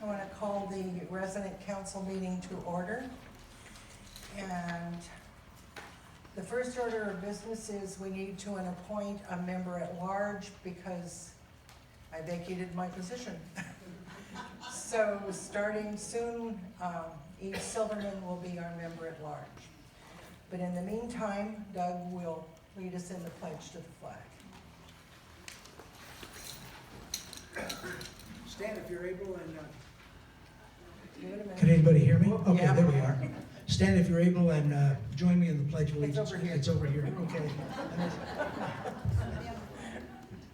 I want to call the resident council meeting to order. And the first order of business is we need to appoint a member at large because I vacated my position. So starting soon, Eve Silverman will be our member at large. But in the meantime, Doug will lead us in the pledge to the flag. Stand if you're able and Give it a minute. Can anybody hear me? Okay, Yeah. there we are. Stand if you're able and join me in the Pledge of It's Allegiance. over here. It's over here, okay.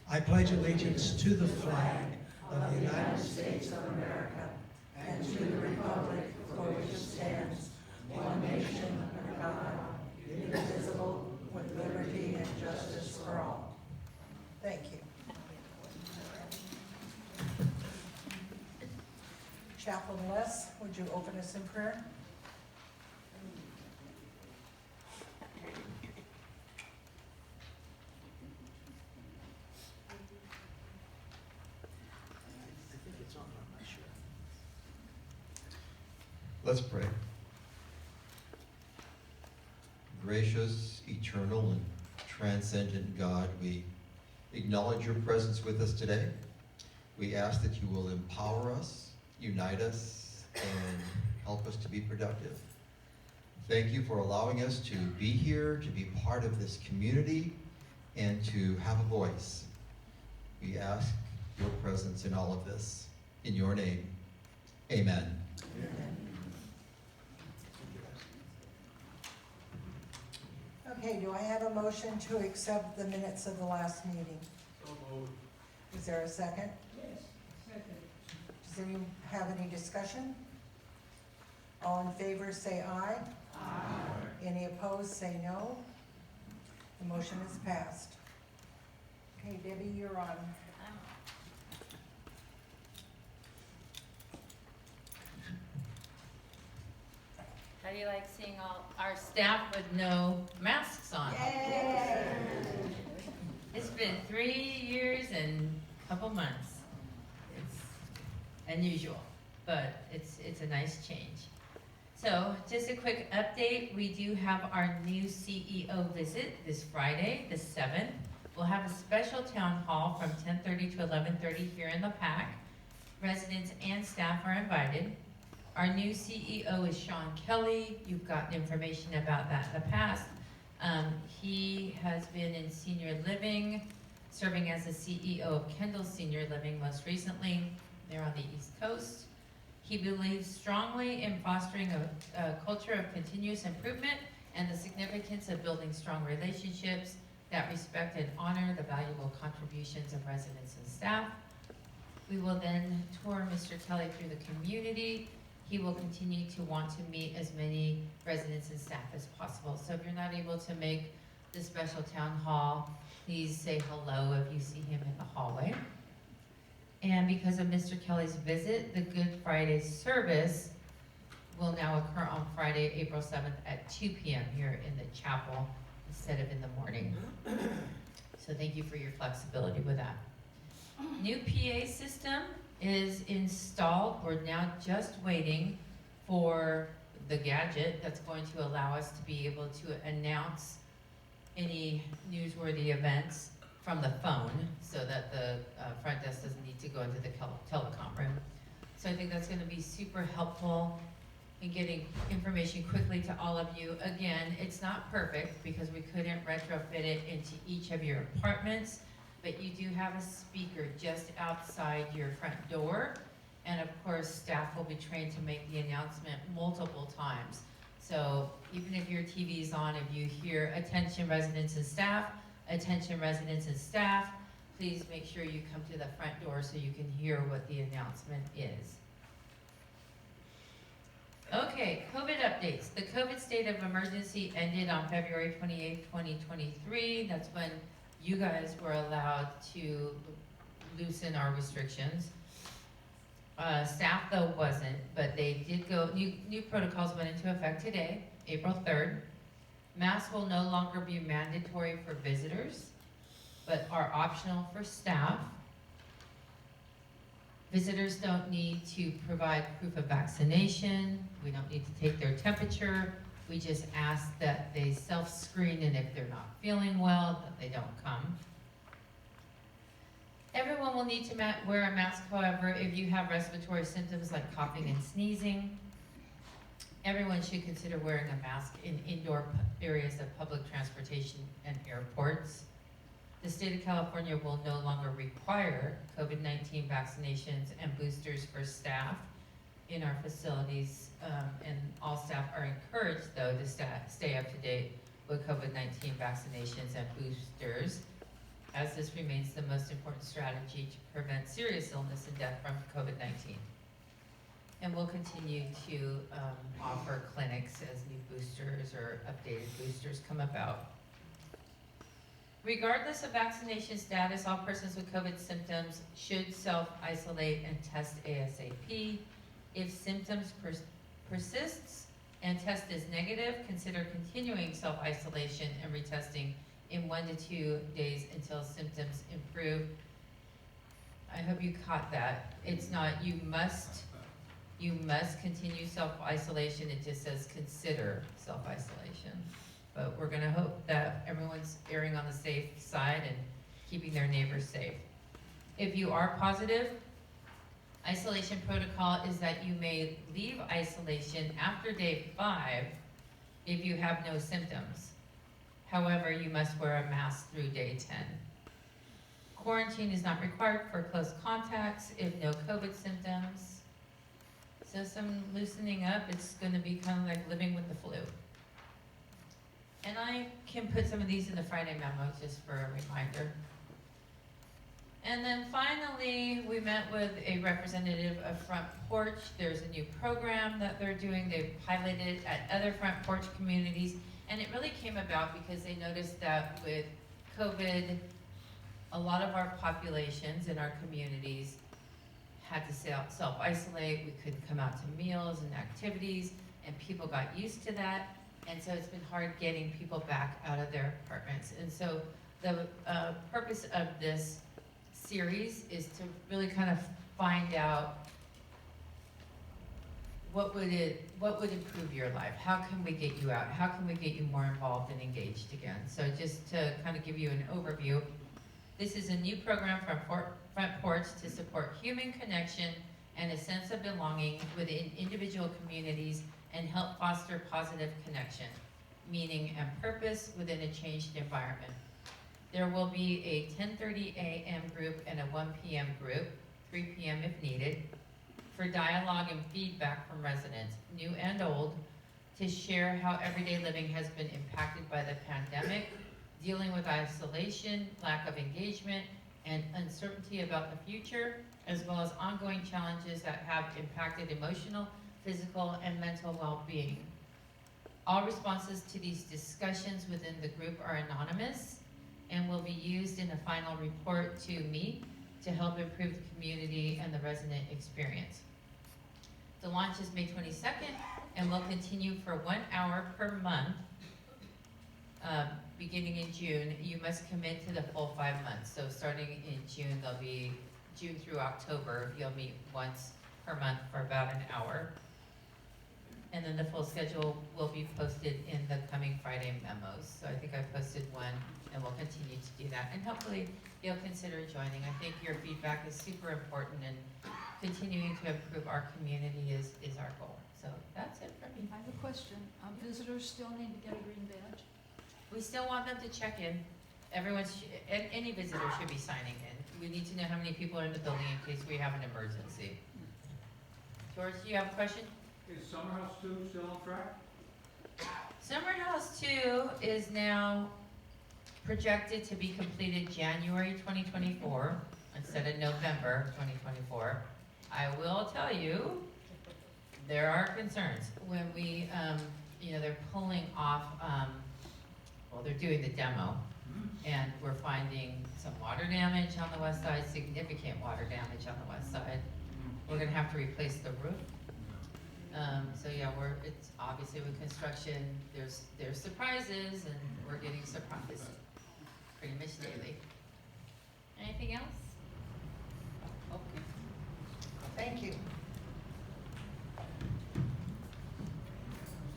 I pledge allegiance to the flag of the United States of America And to the republic for which it stands, one nation under God, indivisible, with liberty and justice for all. Thank you. Chaplain Les, would you open us in prayer? I think it's on, I'm not sure. Let's pray. Gracious, eternal, and transcendent God, we acknowledge your presence with us today. We ask that you will empower us, unite us, and help us to be productive. Thank you for allowing us to be here, to be part of this community, and to have a voice. We ask your presence in all of this. In your name, amen. Okay, do I have a motion to accept the minutes of the last meeting? So moved. Is there a second? Yes, second. Does anyone have any discussion? All in favor, say aye. Aye. Any opposed, say no. The motion is passed. Okay, Debbie, you're on. How do you like seeing all our staff with no masks on? Yay! It's been 3 years and a couple months. It's unusual, but it's a nice change. So just a quick update, we do have our new CEO visit this Friday, the 7th. We'll have a special town hall from 10:30 to 11:30 here in the PAC. Residents and staff are invited. Our new CEO is Sean Kelly. You've gotten information about that in the past. He has been in senior living, serving as the CEO of Kendall Senior Living most recently. They're on the East Coast. He believes strongly in fostering a culture of continuous improvement and the significance of building strong relationships that respect and honor the valuable contributions of residents and staff. We will then tour Mr. Kelly through the community. He will continue to want to meet as many residents and staff as possible. So if you're not able to make the special town hall, please say hello if you see him in the hallway. And because of Mr. Kelly's visit, the Good Friday service will now occur on Friday, April 7th at 2 p.m. here in the chapel instead of in the morning. So thank you for your flexibility with that. New PA system is installed. We're now just waiting for the gadget that's going to allow us to be able to announce any newsworthy events from the phone so that the front desk doesn't need to go into the telecom room. So I think that's going to be super helpful in getting information quickly to all of you. Again, it's not perfect because we couldn't retrofit it into each of your apartments, but you do have a speaker just outside your front door. And of course, staff will be trained to make the announcement multiple times. So even if your TV is on, if you hear attention residents and staff, please make sure you come to the front door so you can hear what the announcement is. Okay, COVID updates. The COVID state of emergency ended on February 28th, 2023. That's when you guys were allowed to loosen our restrictions. Staff though wasn't, but they did go, new protocols went into effect today, April 3rd. Masks will no longer be mandatory for visitors, but are optional for staff. Visitors don't need to provide proof of vaccination. We don't need to take their temperature. We just ask that they self-screen, and if they're not feeling well, that they don't come. Everyone will need to wear a mask, however, if you have respiratory symptoms like coughing and sneezing. Everyone should consider wearing a mask in indoor areas of public transportation and airports. The state of California will no longer require COVID-19 vaccinations and boosters for staff in our facilities, and all staff are encouraged, though, to stay up to date with COVID-19 vaccinations and boosters, as this remains the most important strategy to prevent serious illness and death from COVID-19. And we'll continue to offer clinics as new boosters or updated boosters come about. Regardless of vaccination status, all persons with COVID symptoms should self-isolate and test ASAP. If symptoms persists and test is negative, consider continuing self-isolation and retesting in 1 to 2 days until symptoms improve. I hope you caught that. It's not, you must continue self-isolation. It just says consider self-isolation. But we're gonna hope that everyone's erring on the safe side and keeping their neighbors safe. If you are positive, isolation protocol is that you may leave isolation after day 5 if you have no symptoms. However, you must wear a mask through day 10. Quarantine is not required for close contacts if no COVID symptoms. So some loosening up, it's gonna be kind of like living with the flu. And I can put some of these in the Friday memo just for a reminder. And then finally, we met with a representative of Front Porch. There's a new program that they're doing. They've piloted it at other Front Porch communities. And it really came about because they noticed that with COVID, a lot of our populations in our communities had to self-isolate. We couldn't come out to meals and activities, and people got used to that. And so it's been hard getting people back out of their apartments. And so the purpose of this series is to really kind of find out what would improve your life? How can we get you out? How can we get you more involved and engaged again? So just to kind of give you an overview, this is a new program from Front Porch to support human connection and a sense of belonging within individual communities and help foster positive connection, meaning and purpose within a changed environment. There will be a 10:30 a.m. group and a 1 p.m. group, 3 p.m. if needed, for dialogue and feedback from residents, new and old, to share how everyday living has been impacted by the pandemic, dealing with isolation, lack of engagement, and uncertainty about the future, as well as ongoing challenges that have impacted emotional, physical, and mental well-being. All responses to these discussions within the group are anonymous and will be used in a final report to me to help improve the community and the resident experience. The launch is May 22nd and will continue for 1 hour per month, beginning in June. You must commit to the full 5 months. So starting in June, there'll be June through October, you'll meet once per month for about an hour. And then the full schedule will be posted in the coming Friday memos. So I think I posted one, and we'll continue to do that. And hopefully you'll consider joining. I think your feedback is super important, and continuing to improve our community is our goal. So that's it for me. I have a question. Visitors still need to get a green badge? We still want them to check in. Any visitor should be signing in. We need to know how many people are in the building in case we have an emergency. George, do you have a question? Is Summer House 2 still on track? Summer House 2 is now projected to be completed January 2024 instead of November 2024. I will tell you, there are concerns. When we, they're pulling off, they're doing the demo, and we're finding some water damage on the west side, significant water damage on the west side. We're gonna have to replace the roof. It's obviously with construction, there's surprises, and we're getting surprised pretty much daily. Anything else? Okay. Thank you.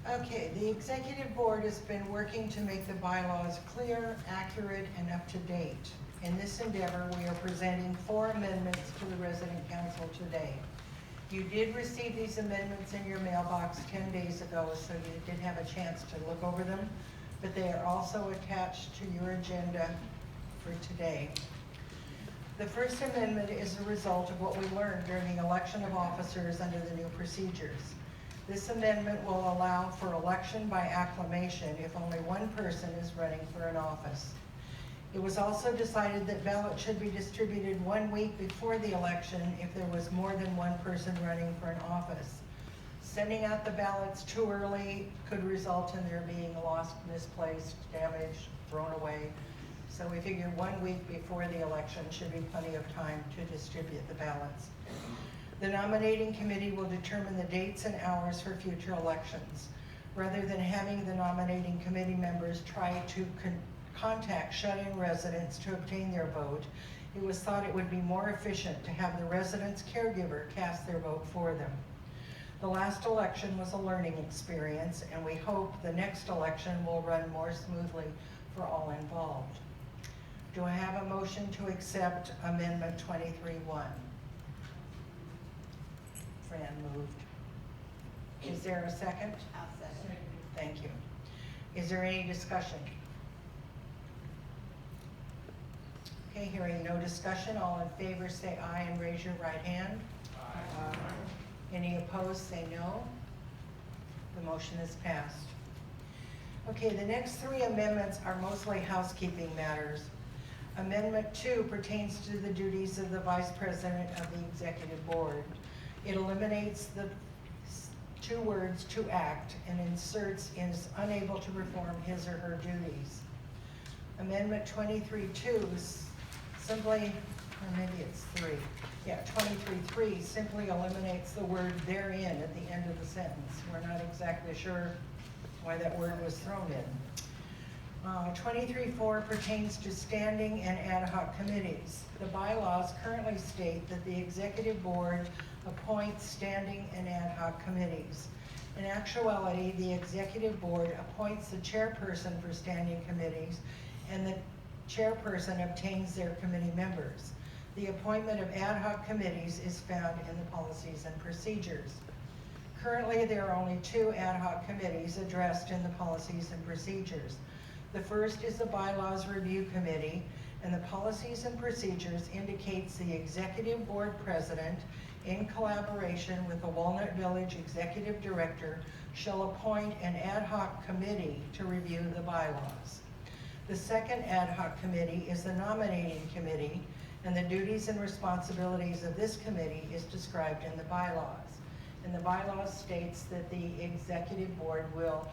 Okay, the executive board has been working to make the bylaws clear, accurate, and up to date. In this endeavor, we are presenting 4 amendments to the resident council today. You did receive these amendments in your mailbox 10 days ago, so you did have a chance to look over them, but they are also attached to your agenda for today. The first amendment is a result of what we learned during the election of officers under the new procedures. This amendment will allow for election by acclamation if only one person is running for an office. It was also decided that ballots should be distributed 1 week before the election if there was more than one person running for an office. Sending out the ballots too early could result in their being lost, misplaced, damaged, thrown away. So we figure 1 week before the election should be plenty of time to distribute the ballots. The nominating committee will determine the dates and hours for future elections. Rather than having the nominating committee members try to contact shut-in residents to obtain their vote, it was thought it would be more efficient to have the resident's caregiver cast their vote for them. The last election was a learning experience, and we hope the next election will run more smoothly for all involved. Do I have a motion to accept Amendment 23-1? Fran moved. Is there a second? I'll second. Thank you. Is there any discussion? Okay, hearing no discussion, all in favor say aye and raise your right hand. Aye. Any opposed say no. The motion is passed. Okay, the next 3 amendments are mostly housekeeping matters. Amendment 2 pertains to the duties of the Vice President of the Executive Board. It eliminates the 2 words "to act" and inserts "is unable to perform his or her duties." Amendment 23-2 simply, or maybe it's 3. Yeah, 23-3 simply eliminates the word "therein" at the end of the sentence. We're not exactly sure why that word was thrown in. 23-4 pertains to standing and ad hoc committees. The bylaws currently state that the executive board appoints standing and ad hoc committees. In actuality, the executive board appoints the chairperson for standing committees, and the chairperson obtains their committee members. The appointment of ad hoc committees is found in the policies and procedures. Currently, there are only 2 ad hoc committees addressed in the policies and procedures. The first is the Bylaws Review Committee, and the policies and procedures indicates the executive board president, in collaboration with the Walnut Village Executive Director, shall appoint an ad hoc committee to review the bylaws. The second ad hoc committee is the Nominating Committee, and the duties and responsibilities of this committee is described in the bylaws. And the bylaws states that the executive board will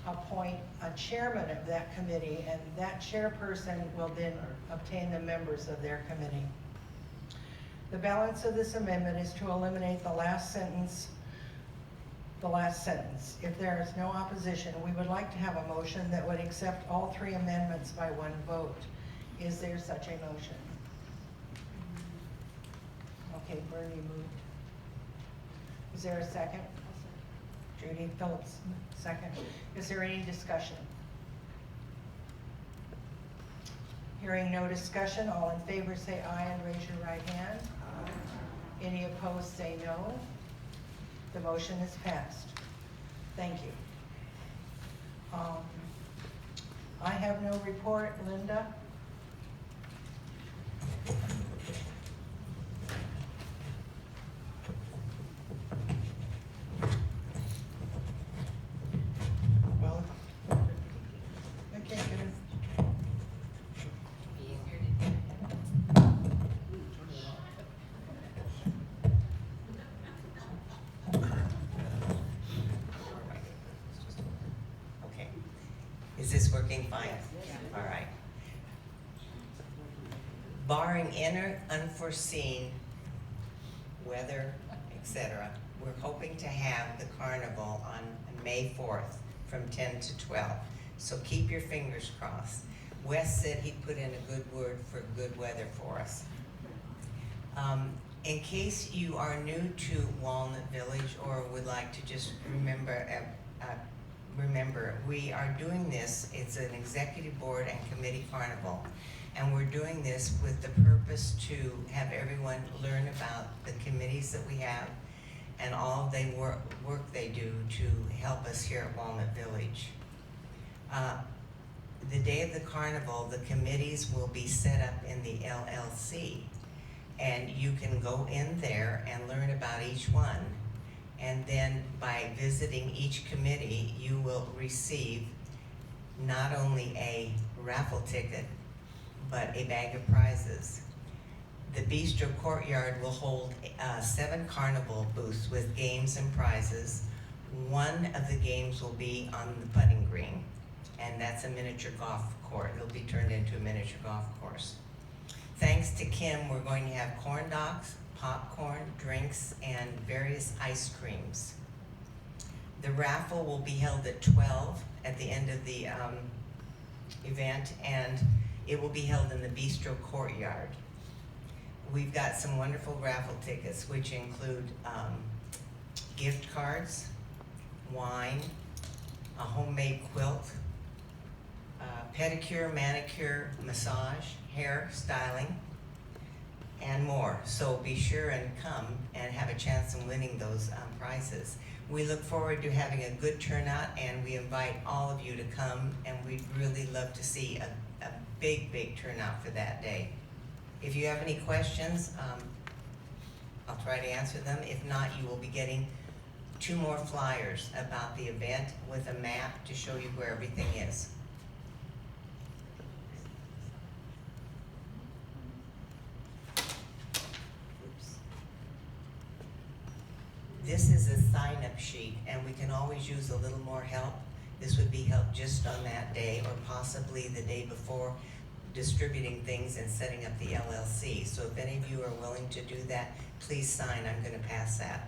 appoint a chairman of that committee, and that chairperson will then obtain the members of their committee. The balance of this amendment is to eliminate the last sentence. If there is no opposition, we would like to have a motion that would accept all 3 amendments by 1 vote. Is there such a motion? Okay, Bernie moved. Is there a second? Judy Phillips, second. Is there any discussion? Hearing no discussion, all in favor say aye and raise your right hand. Aye. Any opposed say no. The motion is passed. Thank you. I have no report. Linda? Well, okay, good. Okay. Is this working fine? All right. Barring any unforeseen weather, etc., we're hoping to have the carnival on May 4th from 10 to 12. So keep your fingers crossed. Wes said he'd put in a good word for good weather for us. In case you are new to Walnut Village or would like to just remember, we are doing this, it's an executive board and committee carnival. And we're doing this with the purpose to have everyone learn about the committees that we have and all the work they do to help us here at Walnut Village. The day of the carnival, the committees will be set up in the LLC. And you can go in there and learn about each one. And then by visiting each committee, you will receive not only a raffle ticket, but a bag of prizes. The Bistro Courtyard will hold 7 carnival booths with games and prizes. One of the games will be on the putting green, and that's a miniature golf course. It'll be turned into a miniature golf course. Thanks to Kim, we're going to have corn dogs, popcorn, drinks, and various ice creams. The raffle will be held at 12 at the end of the event, and it will be held in the Bistro Courtyard. We've got some wonderful raffle tickets, which include gift cards, wine, a homemade quilt, pedicure, manicure, massage, hair styling, and more. So be sure and come and have a chance of winning those prizes. We look forward to having a good turnout, and we invite all of you to come, and we'd really love to see a big, big turnout for that day. If you have any questions, I'll try to answer them. If not, you will be getting 2 more flyers about the event with a map to show you where everything is. This is a sign-up sheet, and we can always use a little more help. This would be help just on that day, or possibly the day before, distributing things and setting up the LLC. So if any of you are willing to do that, please sign. I'm going to pass that.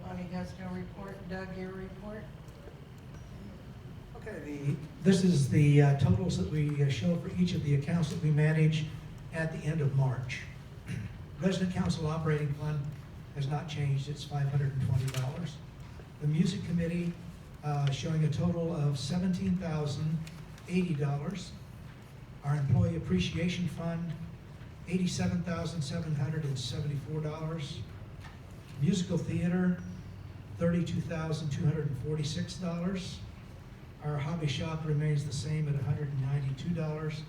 Lonnie has no report. Doug, your report? Okay, this is the totals that we show for each of the accounts that we manage at the end of March. Resident Council Operating Fund has not changed, it's $520. The Music Committee showing a total of $17,080. Our Employee Appreciation Fund, $87,774. Musical Theater, $32,246. Our hobby shop remains the same at $192.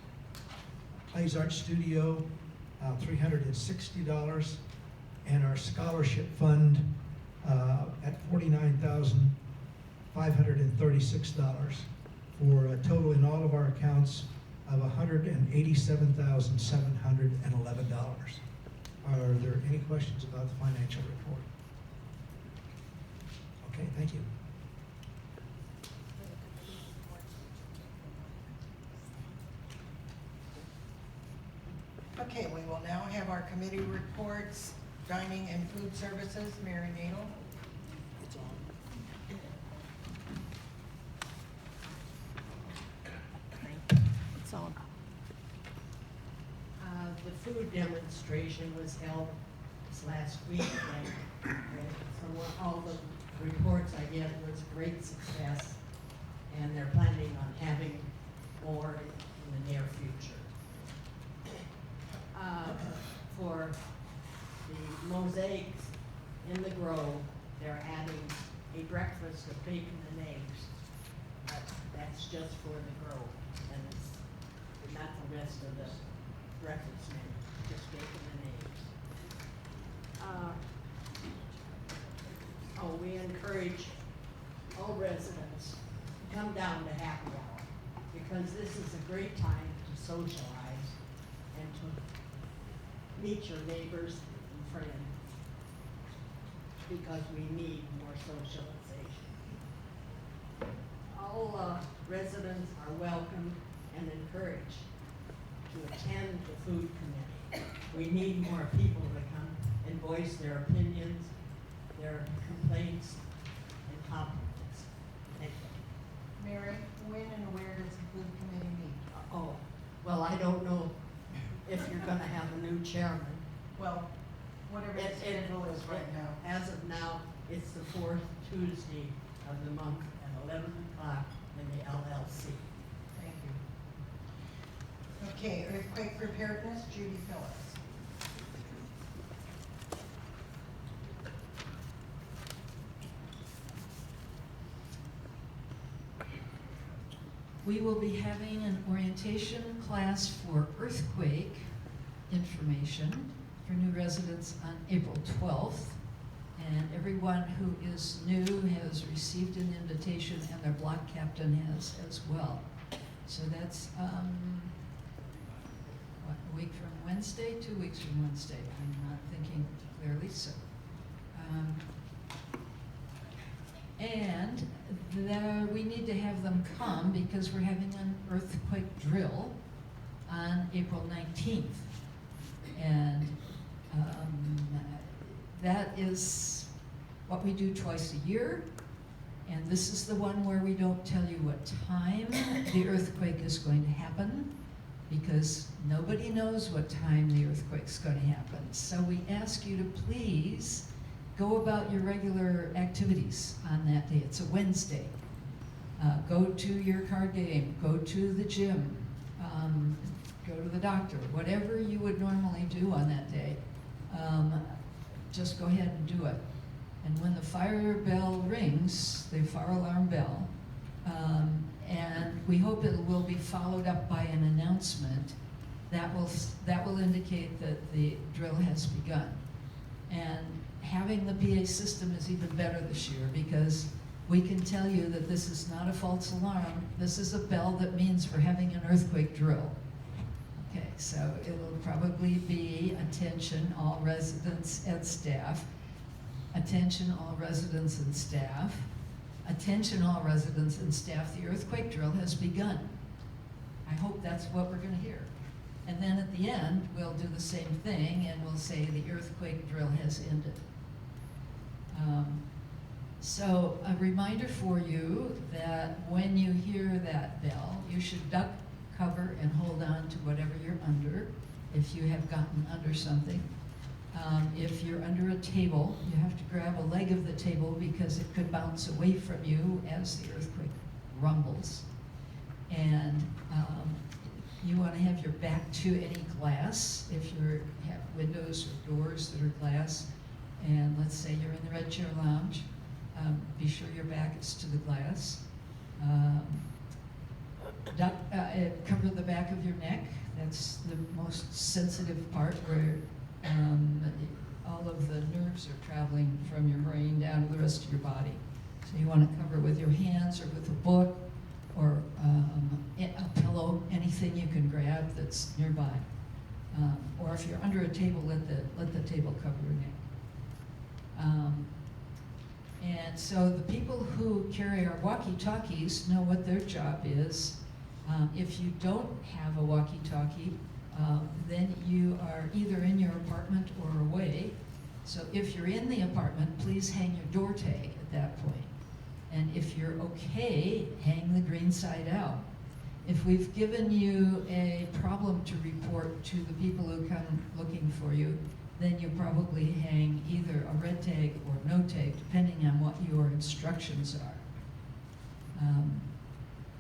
Plays Art Studio, $360. And our scholarship fund at $49,536 for a total in all of our accounts of $187,711. Are there any questions about the financial report? Okay, thank you. Okay, we will now have our committee reports. Dining and Food Services, Mary Needle. It's on. The food demonstration was held this last week, and from all the reports I get, it was a great success, and they're planning on having more in the near future. For the mosaics in the Grove, they're adding a breakfast of bacon and eggs. That's just for the Grove, and it's not the rest of the breakfast menu, just bacon and eggs. We encourage all residents to come down to happy hour, because this is a great time to socialize and to meet your neighbors and friends, because we need more socialization. All residents are welcome and encouraged to attend the food committee. We need more people to come and voice their opinions, their complaints, and compliments. Thank you. Mary, when and where does the food committee meet? Oh, well, I don't know if you're gonna have a new chairman. Well, whatever the It- it- schedule is right now. As of now, it's the fourth Tuesday of the month at 11 o'clock in the LLC. Thank you. Okay, earthquake preparedness, Judy Phillips. We will be having an orientation class for earthquake information for new residents on April 12th. And everyone who is new has received an invitation, and their block captain has as well. So that's, what, a week from Wednesday, 2 weeks from Wednesday, I'm not thinking clearly, so. And we need to have them come because we're having an earthquake drill on April 19th. And that is what we do twice a year. And this is the one where we don't tell you what time the earthquake is going to happen, because nobody knows what time the earthquake's going to happen. So we ask you to please go about your regular activities on that day. It's a Wednesday. Go to your card game, go to the gym, go to the doctor, whatever you would normally do on that day. Just go ahead and do it. And when the fire bell rings, the fire alarm bell, and we hope it will be followed up by an announcement that will indicate that the drill has begun. And having the PA system is even better this year, because we can tell you that this is not a false alarm. This is a bell that means we're having an earthquake drill. Okay, so it will probably be attention all residents and staff. Attention all residents and staff. Attention all residents and staff, the earthquake drill has begun. I hope that's what we're gonna hear. And then at the end, we'll do the same thing and we'll say the earthquake drill has ended. So a reminder for you that when you hear that bell, you should duck, cover, and hold on to whatever you're under, if you have gotten under something. If you're under a table, you have to grab a leg of the table because it could bounce away from you as the earthquake rumbles. And you want to have your back to any glass if you have windows or doors that are glass. And let's say you're in the Red Chair Lounge, be sure your back is to the glass. Cover the back of your neck. That's the most sensitive part, where all of the nerves are traveling from your brain down to the rest of your body. So you want to cover with your hands or with a book or a pillow, anything you can grab that's nearby. Or if you're under a table, let the table cover your neck. And so the people who carry our walkie-talkies know what their job is. If you don't have a walkie-talkie, then you are either in your apartment or away. So if you're in the apartment, please hang your door tag at that point. And if you're okay, hang the green side out. If we've given you a problem to report to the people who come looking for you, then you probably hang either a red tag or no tag, depending on what your instructions are.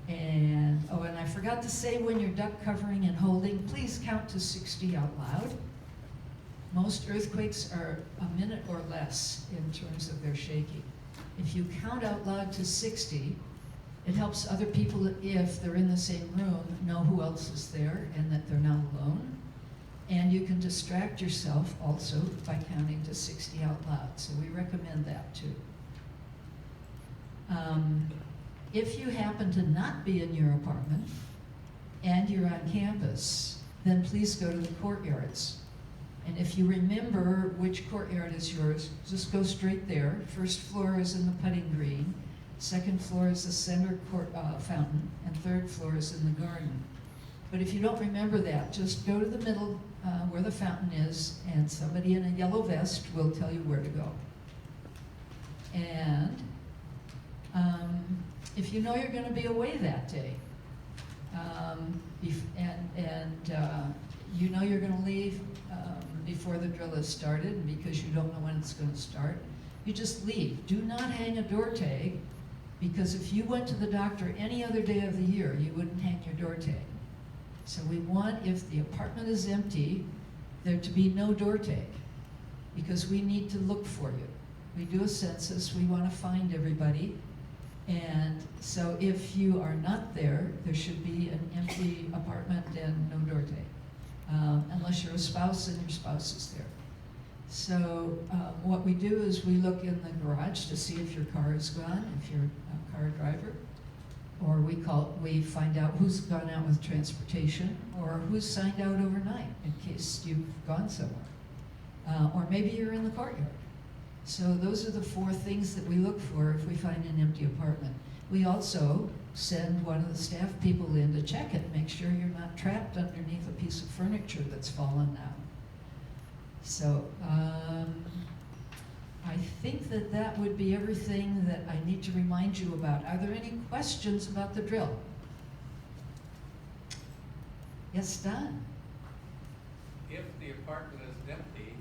And I forgot to say, when you're duck covering and holding, please count to 60 out loud. Most earthquakes are a minute or less in terms of their shaking. If you count out loud to 60, it helps other people, if they're in the same room, know who else is there and that they're not alone. And you can distract yourself also by counting to 60 out loud. So we recommend that too. If you happen to not be in your apartment and you're on campus, then please go to the courtyards. And if you remember which courtyard is yours, just go straight there. First floor is in the putting green. Second floor is the center court fountain. And third floor is in the garden. But if you don't remember that, just go to the middle where the fountain is, and somebody in a yellow vest will tell you where to go. And if you know you're going to be away that day, you know you're going to leave before the drill has started, and because you don't know when it's going to start, you just leave. Do not hang a door tag, because if you went to the doctor any other day of the year, you wouldn't hang your door tag. So we want, if the apartment is empty, there to be no door tag, because we need to look for you. We do a census, we want to find everybody, and so if you are not there, there should be an empty apartment and no door tag, unless you're a spouse and your spouse is there. So what we do is we look in the garage to see if your car is gone, if you're a car driver, or we find out who's gone out with transportation, or who's signed out overnight in case you've gone somewhere, or maybe you're in the courtyard. So those are the 4 things that we look for if we find an empty apartment. We also send one of the staff people in to check it, make sure you're not trapped underneath a piece of furniture that's fallen down. So I think that would be everything that I need to remind you about. Are there any questions about the drill? Yes, Don? If the apartment is empty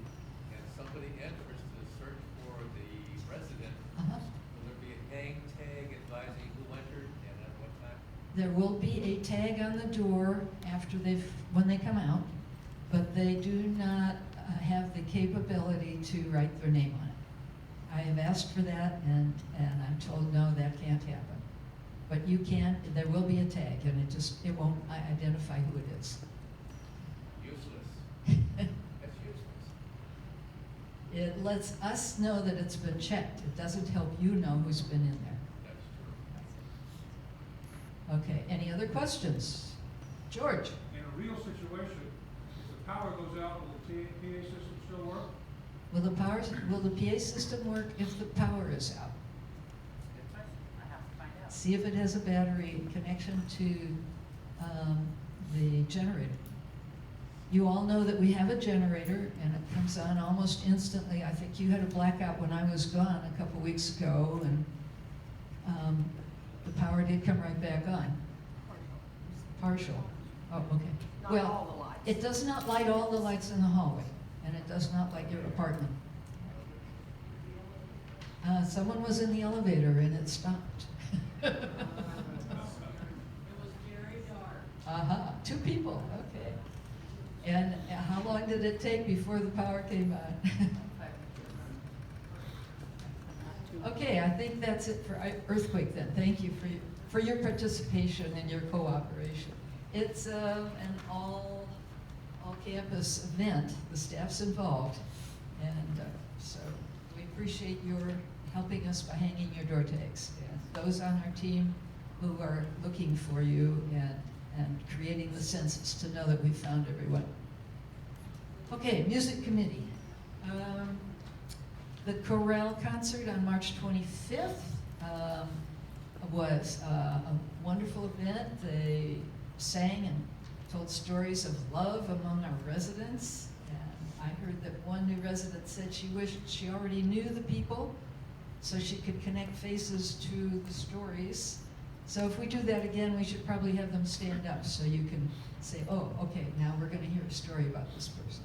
and somebody enters to search for the resident, Uh-huh. will there be a hang tag advising who entered and at what time? There will be a tag on the door when they come out, but they do not have the capability to write their name on it. I have asked for that, and I'm told, no, that can't happen. But you can, there will be a tag, and it won't identify who it is. Useless. That's useless. It lets us know that it's been checked. It doesn't help you know who's been in there. That's true. Okay, any other questions? George? In a real situation, if the power goes out, will the PA system still work? Will the PA system work if the power is out? See if it has a battery connection to the generator. You all know that we have a generator, and it comes on almost instantly. I think you had a blackout when I was gone a couple weeks ago, and the power did come right back on. Partial. Oh, okay. Not Well, all the lights. it does not light all the lights in the hallway, and it does not light your apartment. Someone was in the elevator and it stopped. It was very dark. 2 people, okay. And how long did it take before the power came on? Okay, I think that's it for earthquake then. Thank you for your participation and your cooperation. It's an all-campus event. The staff's involved, and so we appreciate your helping us by hanging your door tags. And those on our team who are looking for you and creating the census to know that we found everyone. Okay, music committee. The chorale concert on March 25th was a wonderful event. They sang and told stories of love among our residents. And I heard that one new resident said she wished she already knew the people so she could connect faces to the stories. So if we do that again, we should probably have them stand up so you can say, oh, okay, now we're going to hear a story about this person.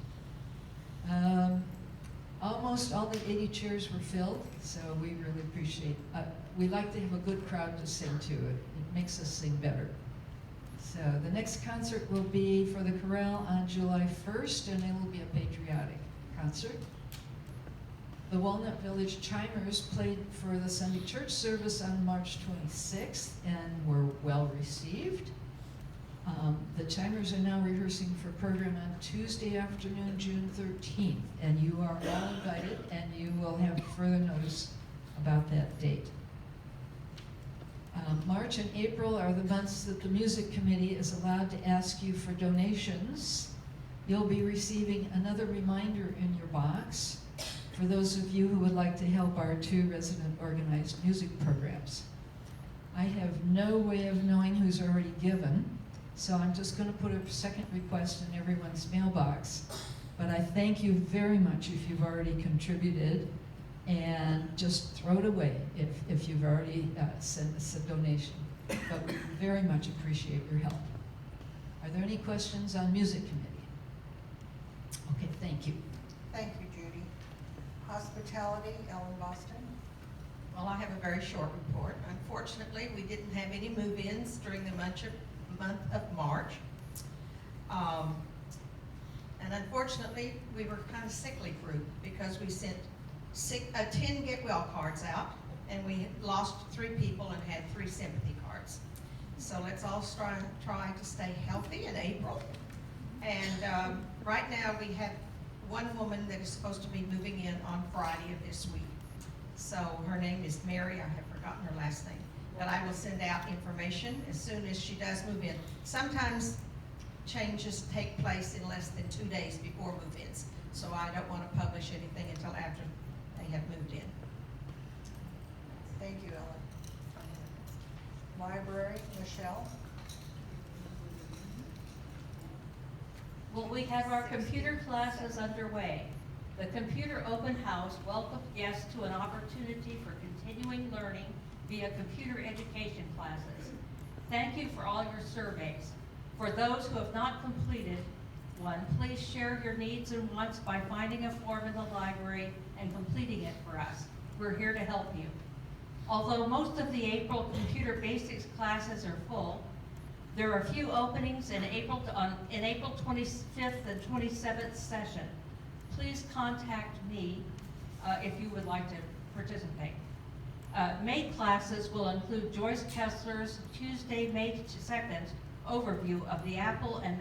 Almost all the 80 chairs were filled, so we really appreciate we like to have a good crowd to sing to. It makes us sing better. So the next concert will be for the chorale on July 1st, and it will be a patriotic concert. The Walnut Village Chimers played for the Sunday church service on March 26th and were well received. The Chimers are now rehearsing for a program on Tuesday afternoon, June 13th, and you are all invited, and you will have further notice about that date. March and April are the months that the music committee is allowed to ask you for donations. You'll be receiving another reminder in your box for those of you who would like to help our 2 resident organized music programs. I have no way of knowing who's already given, So I'm just gonna put a second request in everyone's mailbox. But I thank you very much if you've already contributed, and just throw it away if you've already sent us a donation. But we very much appreciate your help. Are there any questions on music committee? Okay, thank you. Thank you, Judy. Hospitality, Ellen Boston. Well, I have a very short report. Unfortunately, we didn't have any move-ins during the month of March. And unfortunately, we were kind of sickly group because we sent 10 get well cards out, and we lost 3 people and had 3 sympathy cards. So let's all try to stay healthy in April. And right now, we have one woman that is supposed to be moving in on Friday of this week. So her name is Mary. I have forgotten her last name. But I will send out information as soon as she does move in. Sometimes changes take place in less than 2 days before move-ins. So I don't want to publish anything until after they have moved in. Thank you, Ellen. Library, Michelle. Well, we have our computer classes underway. The Computer Open House welcomes guests to an opportunity for continuing learning via computer education classes. Thank you for all your surveys. For those who have not completed one, please share your needs and wants by finding a form in the library and completing it for us. We're here to help you. Although most of the April computer basics classes are full, there are a few openings in April 25th and 27th session. Please contact me if you would like to participate. May classes will include Joyce Kessler's Tuesday, May 2nd overview of the Apple and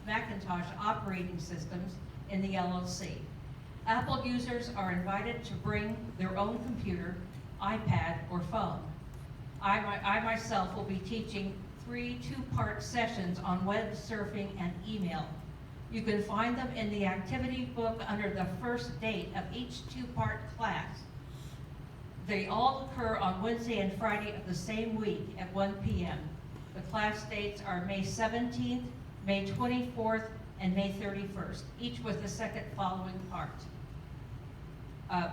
Macintosh operating systems in the LLC. Apple users are invited to bring their own computer, iPad, or phone. I myself will be teaching 3 two-part sessions on web surfing and email. You can find them in the activity book under the first date of each two-part class. They all occur on Wednesday and Friday of the same week at 1 p.m. The class dates are May 17th, May 24th, and May 31st, each with the second following part.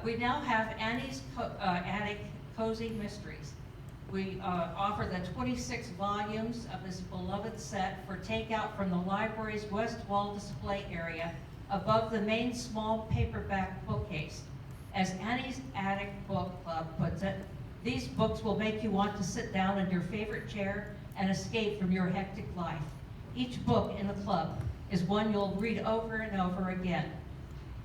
We now have Annie's Attic Cozy Mysteries. We offer the 26 volumes of this beloved set for takeout from the library's west wall display area above the main small paperback bookcase. As Annie's Attic Book Club puts it, these books will make you want to sit down in your favorite chair and escape from your hectic life. Each book in the club is one you'll read over and over again.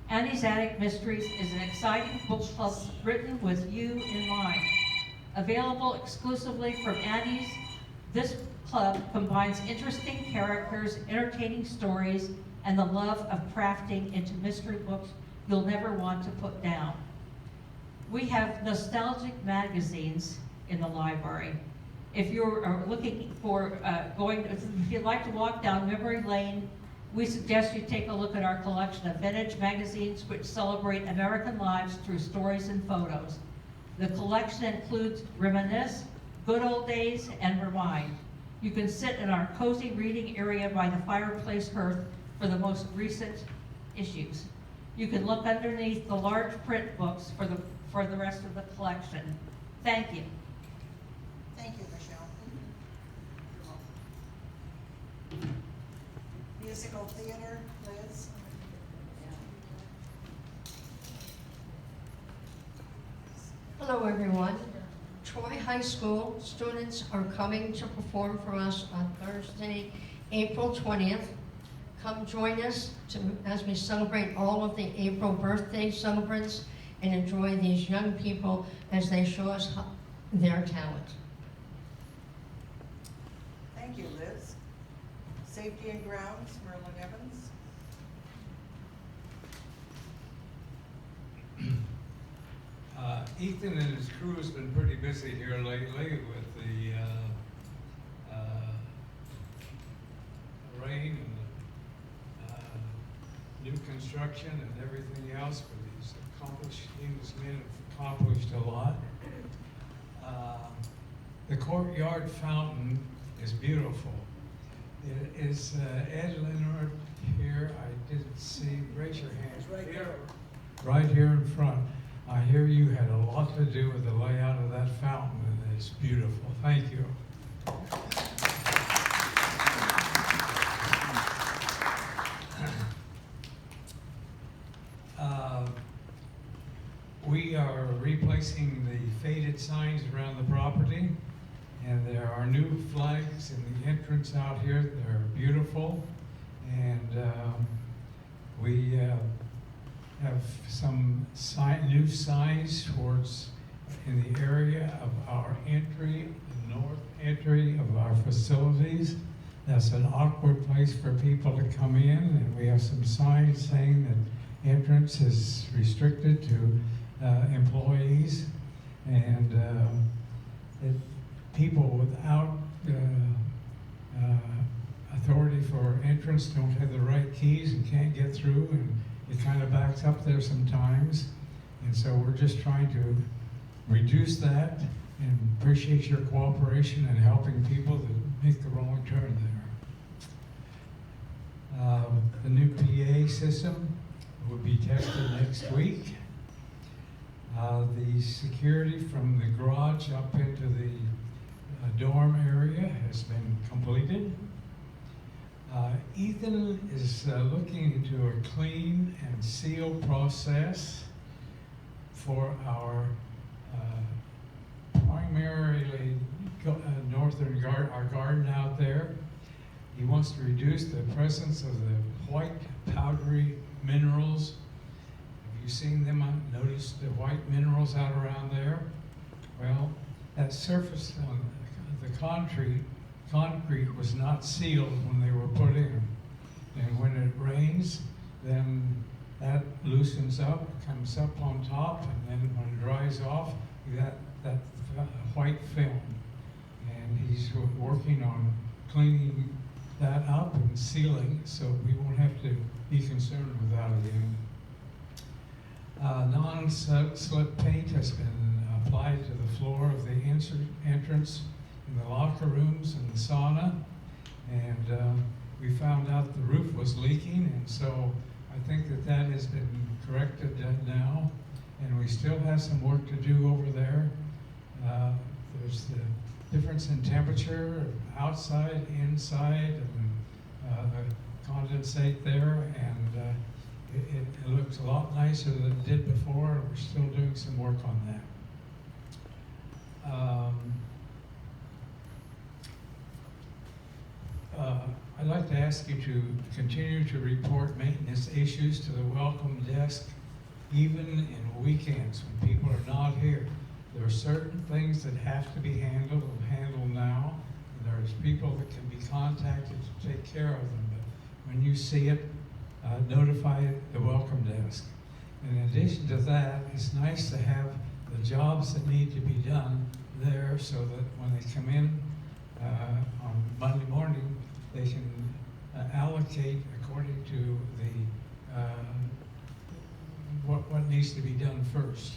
Annie's Attic Mysteries is an exciting book club written with you in mind. Available exclusively from Annie's, this club combines interesting characters, entertaining stories, and the love of crafting into mystery books you'll never want to put down. We have nostalgic magazines in the library. If you're looking for if you'd like to walk down memory lane, we suggest you take a look at our collection of vintage magazines which celebrate American lives through stories and photos. The collection includes Reminisce, Good Old Days, and Remind. You can sit in our cozy reading area by the fireplace hearth for the most recent issues. You can look underneath the large print books for the rest of the collection. Thank you. Thank you, Michelle. Musical theater, Liz. Hello, everyone. Troy High School students are coming to perform for us on Thursday, April 20th. Come join us as we celebrate all of the April birthday celebrants and enjoy these young people as they show us their talent. Thank you, Liz. Safety and Grounds, Merlin Evans. Ethan and his crew has been pretty busy here lately with the rain and the new construction and everything else, but he and his men have accomplished a lot. The courtyard fountain is beautiful. Is Ed Leonard here? I didn't see, raise your hand. right there. Right here in front. I hear you had a lot to do with the layout of that fountain, and it's beautiful. Thank you. We are replacing the faded signs around the property, and there are new flags in the entrance out here. They're beautiful, and we have some new signs towards in the area of our entry, the north entry of our facilities. That's an awkward place for people to come in, and we have some signs saying that entrance is restricted to employees, and that people without authority for entrance don't have the right keys and can't get through, and it kind of backs up there sometimes. And so we're just trying to reduce that, and appreciate your cooperation in helping people that make the wrong turn there. The new PA system will be tested next week. The security from the garage up into the dorm area has been completed. Ethan is looking into a clean and seal process for our primarily northern garden, our garden out there. He wants to reduce the presence of the white powdery minerals. Have you seen them? Noticed the white minerals out around there? Well, that surface on the concrete was not sealed when they were put in. And when it rains, then that loosens up, comes up on top, and then when it dries off, you got that white film. And he's working on cleaning that up and sealing, so we won't have to be concerned with that again. Non-slip paint has been applied to the floor of the entrance in the locker rooms and the sauna, and we found out the roof was leaking, and so I think that has been corrected now, and we still have some work to do over there. There's the difference in temperature, outside, inside, and the condensate there, and it looks a lot nicer than it did before, and we're still doing some work on that. I'd like to ask you to continue to report maintenance issues to the welcome desk, even in weekends when people are not here. There are certain things that have to be handled now, and there's people that can be contacted to take care of them. But when you see it, notify the welcome desk. In addition to that, it's nice to have the jobs that need to be done there, so that when they come in on Monday morning, they can allocate according to the what needs to be done first.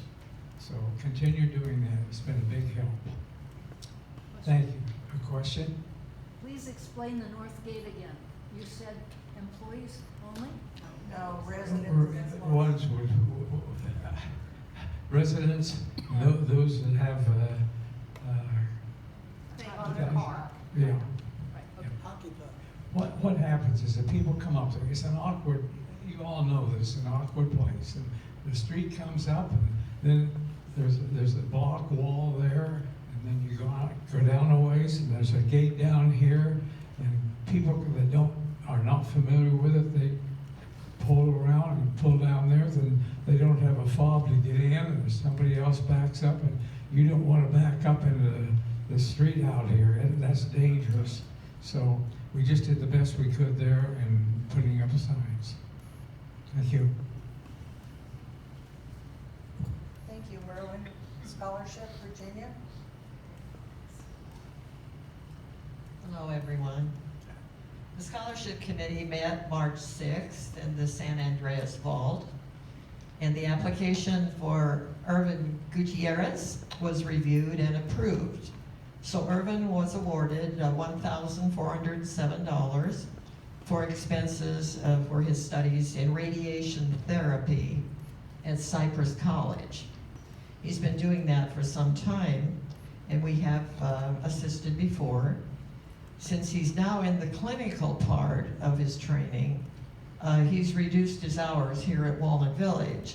So continue doing that. It's been a big help. Thank you. A question? Please explain the north gate again. You said employees only? No, residents. Ones with residents, those that have On their car. yeah. Right, okay. What happens is that people come up there. It's an awkward. You all know this. An awkward place, and the street comes up, and then there's a block wall there, and then you go down a ways, and there's a gate down here, and people that are not familiar with it, they pull around and pull down there, then they don't have a fob to get in, and somebody else backs up, and you don't want to back up into the street out here, and that's dangerous. So we just did the best we could there in putting up signs. Thank you. Thank you, Merlin. Scholarship, Virginia? Hello, everyone. The Scholarship Committee met March 6th in the San Andreas Vault, and the application for Irvin Gutierrez was reviewed and approved. So Irvin was awarded $1,407 for expenses for his studies in radiation therapy at Cypress College. He's been doing that for some time, and we have assisted before. Since he's now in the clinical part of his training, he's reduced his hours here at Walnut Village.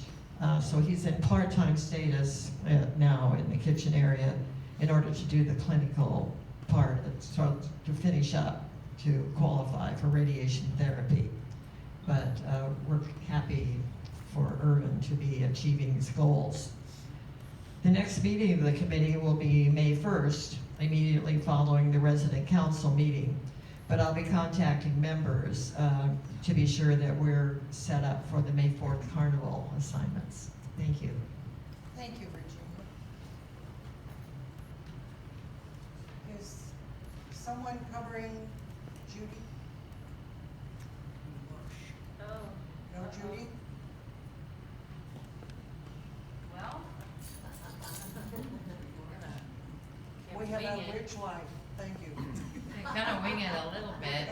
So he's in part-time status now in the kitchen area in order to do the clinical part, so to finish up to qualify for radiation therapy. But we're happy for Irvin to be achieving his goals. The next meeting of the committee will be May 1st, immediately following the resident council meeting. But I'll be contacting members to be sure that we're set up for the May 4th carnival assignments. Thank you. Thank you, Virginia. Is someone covering Judy? No Judy? Well. We have Wing a it. rich life, thank you. Kind of wing it a little bit,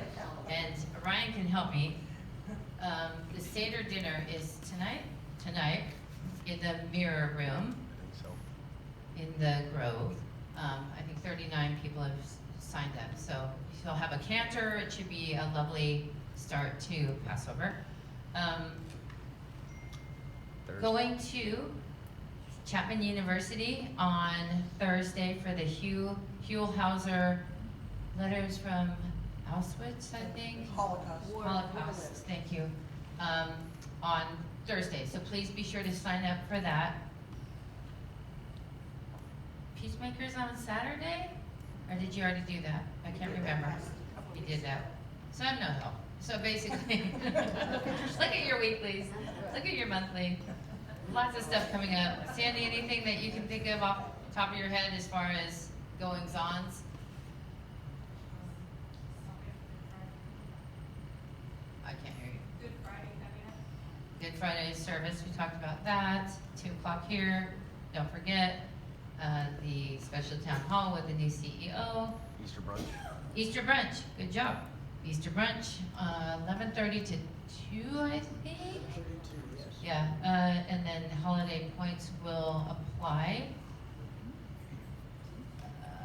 and Ryan can help me. The Seder dinner is tonight, in the Mirror Room, in the Grove. I think 39 people have signed up, so you'll have a cantor. It should be a lovely start to Passover. Going to Chapman University on Thursday for the Hugh Hauser Letters from Auschwitz, I think. Holocaust, thank you. On Thursday, so please be sure to sign up for that. Peacemakers on Saturday? Or did you already do that? I can't remember. You did that. So I'm no help. So basically, look at your weeklies, look at your monthly. Lots of stuff coming up. Sandy, anything that you can think of off the top of your head as far as goings-ons? I can't hear you. Good Friday coming up. Good Friday service, we talked about that. 2 o'clock here. Don't forget the special town hall with the new CEO. Easter brunch. Easter brunch, good job. Easter brunch, 11:30 to 2, I think. Yeah, and then holiday points will apply.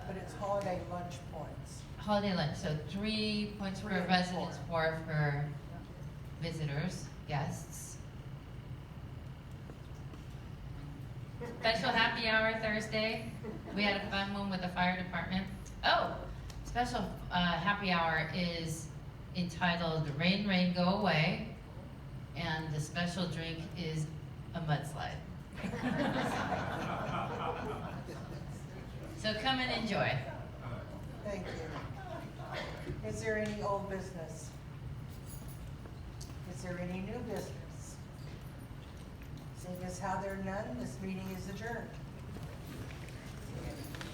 But it's holiday lunch points. Holiday lunch, so 3 points for 3 and residents, 4. 4 for visitors, guests. Special happy hour Thursday. We had a fun one with the fire department. Oh, special happy hour is entitled Rain, Rain, Go Away. And the special drink is a mudslide. So come and enjoy. Thank you. Is there any old business? Is there any new business? Seeing as how there are none, this meeting is adjourned.